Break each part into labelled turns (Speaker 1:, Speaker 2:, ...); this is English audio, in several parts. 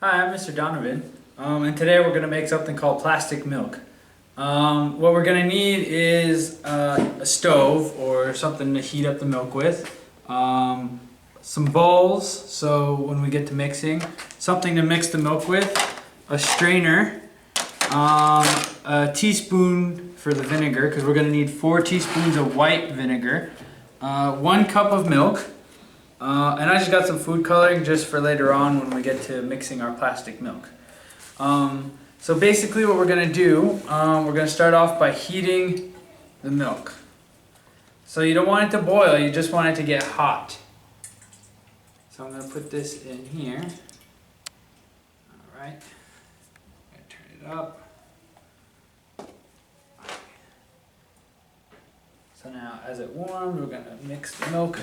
Speaker 1: Hi, I'm Mr. Donovan, and today we're going to make something called plastic milk. What we're going to need is a stove or something to heat up the milk with, some bowls, so when we get to mixing, something to mix the milk with, a strainer, a teaspoon for the vinegar, because we're going to need 4 teaspoons of white vinegar, 1 cup of milk, and I just got some food coloring just for later on when we get to mixing our plastic milk. So basically what we're going to do, we're going to start off by heating the milk. So you don't want it to boil, you just want it to get hot. So I'm going to put this in here. Alright, turn it up. So now as it warms, we're going to mix the milk.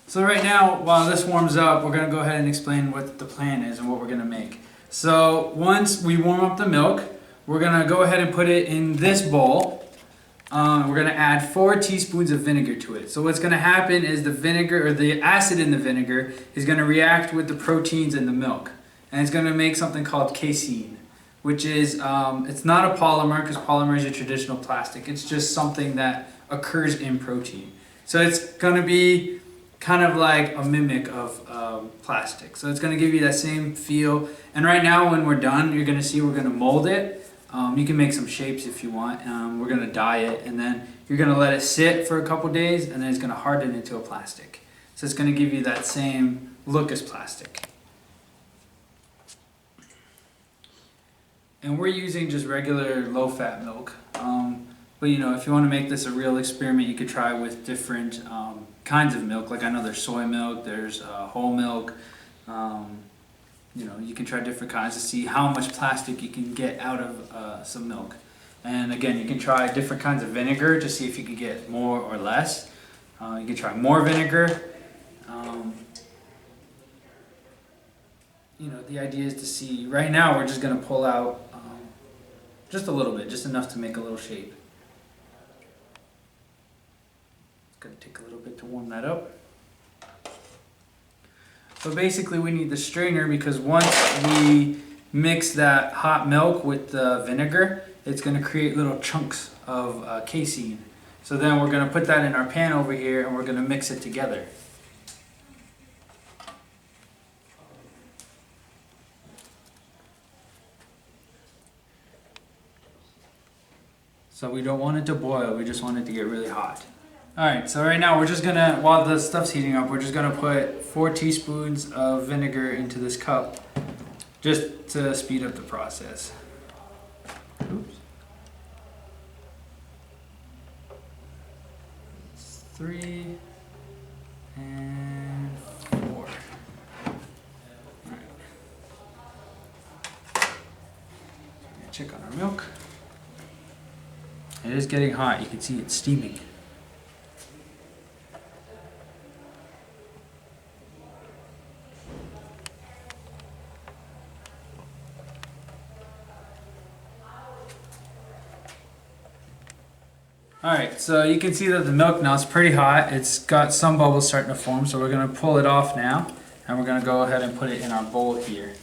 Speaker 1: So right now, while this warms up, we're going to go ahead and explain what the plan is and what we're going to make. So once we warm up the milk, we're going to go ahead and put it in this bowl. We're going to add 4 teaspoons of vinegar to it. So what's going to happen is the vinegar, or the acid in the vinegar, is going to react with the proteins in the milk. And it's going to make something called casein, which is, it's not a polymer, because polymer is a traditional plastic. It's just something that occurs in protein. So it's going to be kind of like a mimic of plastic. So it's going to give you that same feel. And right now when we're done, you're going to see we're going to mold it. You can make some shapes if you want. We're going to dye it, and then you're going to let it sit for a couple days, and then it's going to harden into a plastic. So it's going to give you that same look as plastic. And we're using just regular low-fat milk. But you know, if you want to make this a real experiment, you could try with different kinds of milk. Like I know there's soy milk, there's whole milk. You know, you can try different kinds to see how much plastic you can get out of some milk. And again, you can try different kinds of vinegar to see if you can get more or less. You can try more vinegar. You know, the idea is to see, right now we're just going to pull out just a little bit, just enough to make a little shape. It's going to take a little bit to warm that up. So basically we need the strainer, because once we mix that hot milk with the vinegar, it's going to create little chunks of casein. So then we're going to put that in our pan over here, and we're going to mix it together. So we don't want it to boil, we just want it to get really hot. Alright, so right now we're just gonna, while the stuff's heating up, we're just gonna put 4 teaspoons of vinegar into this cup, just to speed up the process. Oops. 3 and 4. Alright. Check on our milk. It is getting hot, you can see it's steaming. Alright, so you can see that the milk now is pretty hot. It's got some bubbles starting to form, so we're going to pull it off now. And we're going to go ahead and put it in our bowl here.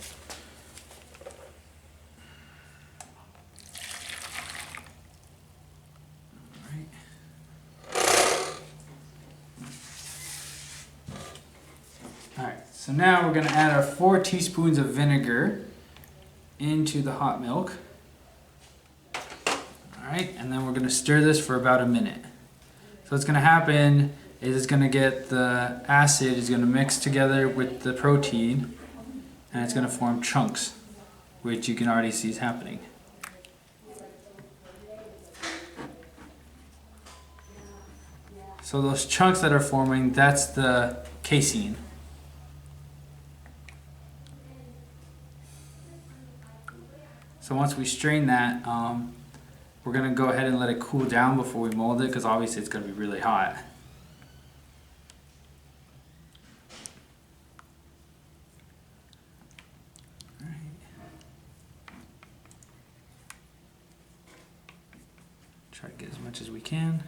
Speaker 1: Alright, so now we're going to add our 4 teaspoons of vinegar into the hot milk. Alright, and then we're going to stir this for about a minute. So what's going to happen is it's going to get the acid is going to mix together with the protein, and it's going to form chunks, which you can already see is happening. So those chunks that are forming, that's the casein. So once we strain that, we're going to go ahead and let it cool down before we mold it, because obviously it's going to be really hot. Try to get as much as we can.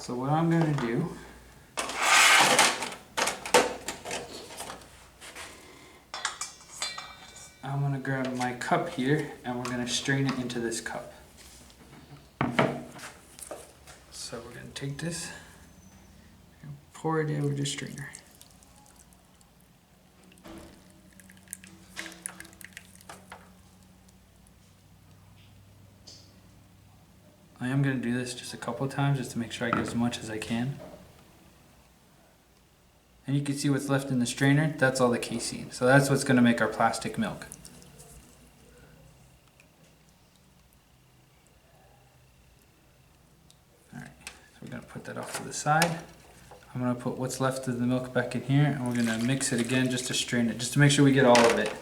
Speaker 1: So what I'm gonna do, I'm gonna grab my cup here and we're gonna strain it into this cup. So we're gonna take this and pour it over the strainer. I am going to do this just a couple of times just to make sure I get as much as I can. And you can see what's left in the strainer, that's all the casein. So that's what's going to make our plastic milk. Alright, so we're going to put that off to the side. I'm going to put what's left of the milk back in here and we're going to mix it again just to strain it, just to make sure we get all of it.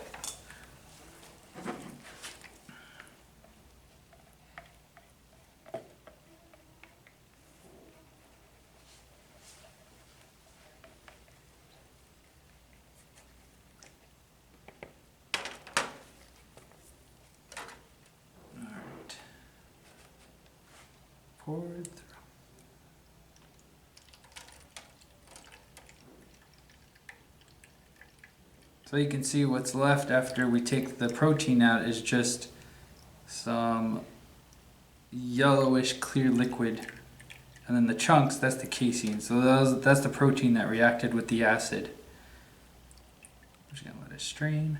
Speaker 1: Pour it through. So you can see what's left after we take the protein out is just some yellowish clear liquid. And then the chunks, that's the casein. So that's the protein that reacted with the acid. I'm just gonna let it strain.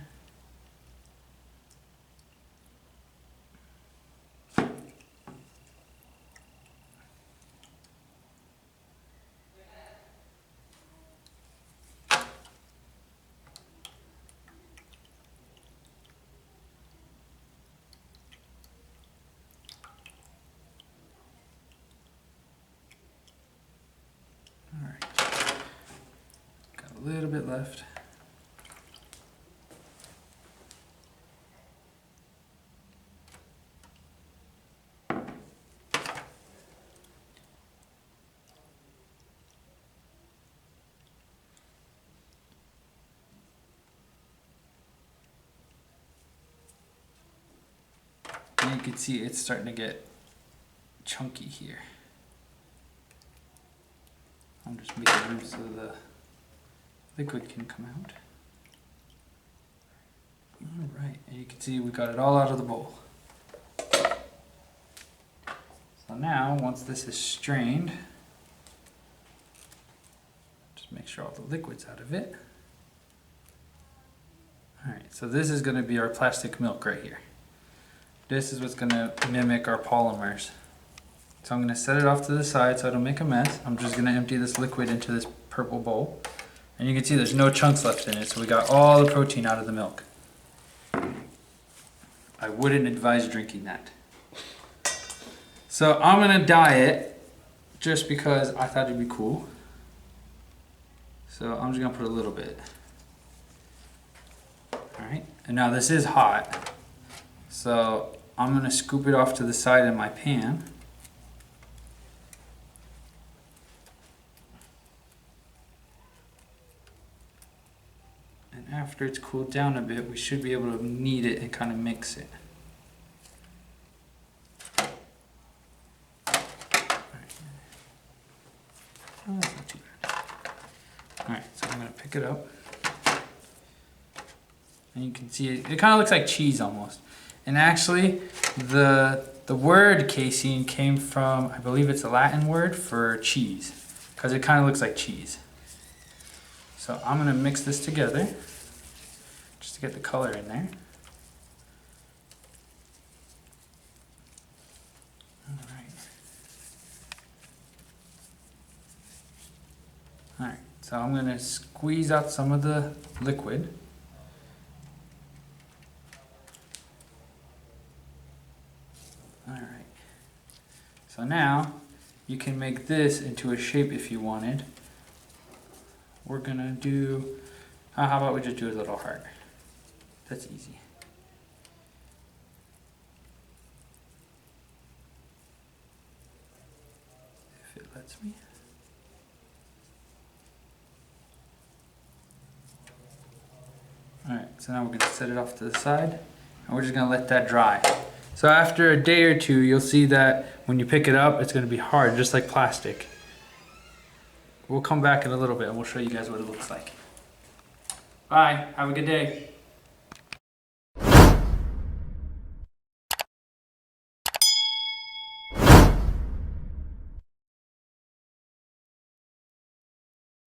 Speaker 1: A little bit left. And you can see it's starting to get chunky here. I'm just making room so the liquid can come out. Alright, and you can see we got it all out of the bowl. So now, once this is strained, just make sure all the liquid's out of it. Alright, so this is going to be our plastic milk right here. This is what's going to mimic our polymers. So I'm going to set it off to the side so I don't make a mess. I'm just going to empty this liquid into this purple bowl. And you can see there's no chunks left in it, so we got all the protein out of the milk. I wouldn't advise drinking that. So I'm going to dye it just because I thought it'd be cool. So I'm just going to put a little bit. Alright, and now this is hot. So I'm going to scoop it off to the side in my pan. And after it's cooled down a bit, we should be able to knead it and kind of mix it. Oh, that's not too bad. Alright, so I'm going to pick it up. And you can see it kind of looks like cheese almost. And actually, the word casein came from, I believe it's a Latin word for cheese, because it kind of looks like cheese. So I'm going to mix this together, just to get the color in there. Alright, so I'm going to squeeze out some of the liquid. Alright, so now you can make this into a shape if you wanted. We're gonna do, how about we just do a little heart? That's easy. If it lets me. Alright, so now we're gonna set it off to the side and we're just gonna let that dry. So after a day or two, you'll see that when you pick it up, it's going to be hard, just like plastic. We'll come back in a little bit and we'll show you guys what it looks like. Bye. Have a good day.